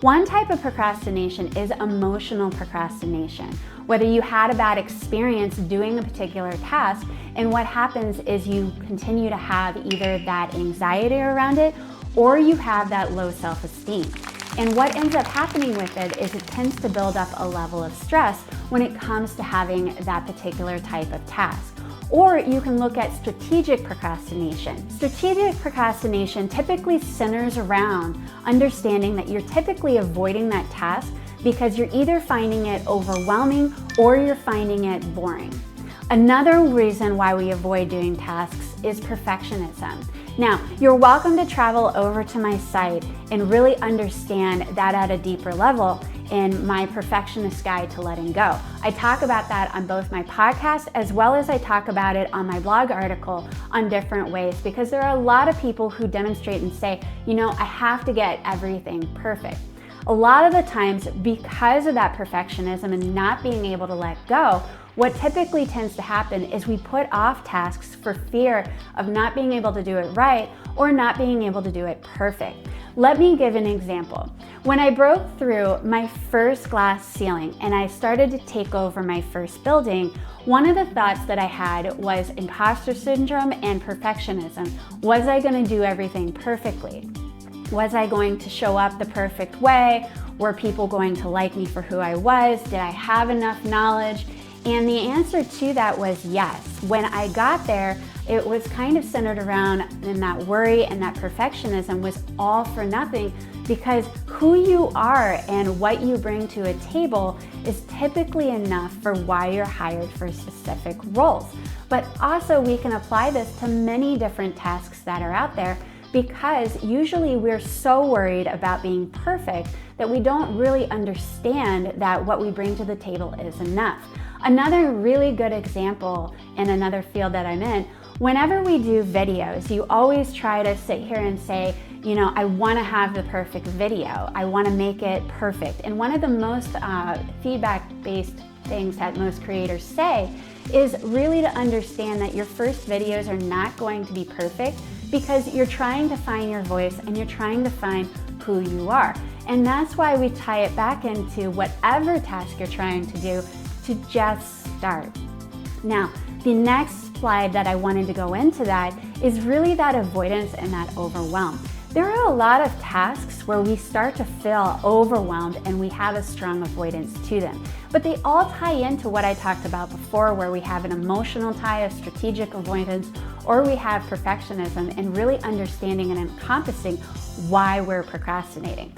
One type of procrastination is emotional procrastination. Whether you had a bad experience doing a particular task, and what happens is you continue to have either that anxiety around it or you have that low self-esteem. And what ends up happening with it is it tends to build up a level of stress when it comes to having that particular type of task. Or you can look at strategic procrastination. Strategic procrastination typically centers around understanding that you're typically avoiding that task because you're either finding it overwhelming or you're finding it boring. Another reason why we avoid doing tasks is perfectionism. Now, you're welcome to travel over to my site and really understand that at a deeper level in my Perfectionist Guide to Letting Go. I talk about that on both my podcast as well as I talk about it on my blog article on different ways, because there are a lot of people who demonstrate and say, I have to get everything perfect. A lot of the times, because of that perfectionism and not being able to let go, what typically tends to happen is we put off tasks for fear of not being able to do it right or not being able to do it perfect. Let me give an example. When I broke through my first glass ceiling and I started to take over my first building, one of the thoughts that I had was imposter syndrome and perfectionism. Was I going to do everything perfectly? Was I going to show up the perfect way? Were people going to like me for who I was? Did I have enough knowledge? And the answer to that was yes. When I got there, it was kind of centered around, and that worry and that perfectionism was all for nothing, because who you are and what you bring to a table is typically enough for why you're hired for specific roles. But also we can apply this to many different tasks that are out there, because usually we're so worried about being perfect that we don't really understand that what we bring to the table is enough. Another really good example in another field that I'm in, whenever we do videos, you always try to sit here and say, I want to have the perfect video. I want to make it perfect. And one of the most feedback-based things that most creators say is really to understand that your first videos are not going to be perfect, because you're trying to find your voice and you're trying to find who you are. And that's why we tie it back into whatever task you're trying to do, to just start. Now, the next slide that I wanted to go into that is really that avoidance and that overwhelm. There are a lot of tasks where we start to feel overwhelmed and we have a strong avoidance to them. But they all tie into what I talked about before, where we have an emotional tie, a strategic avoidance, or we have perfectionism, and really understanding and encompassing why we're procrastinating.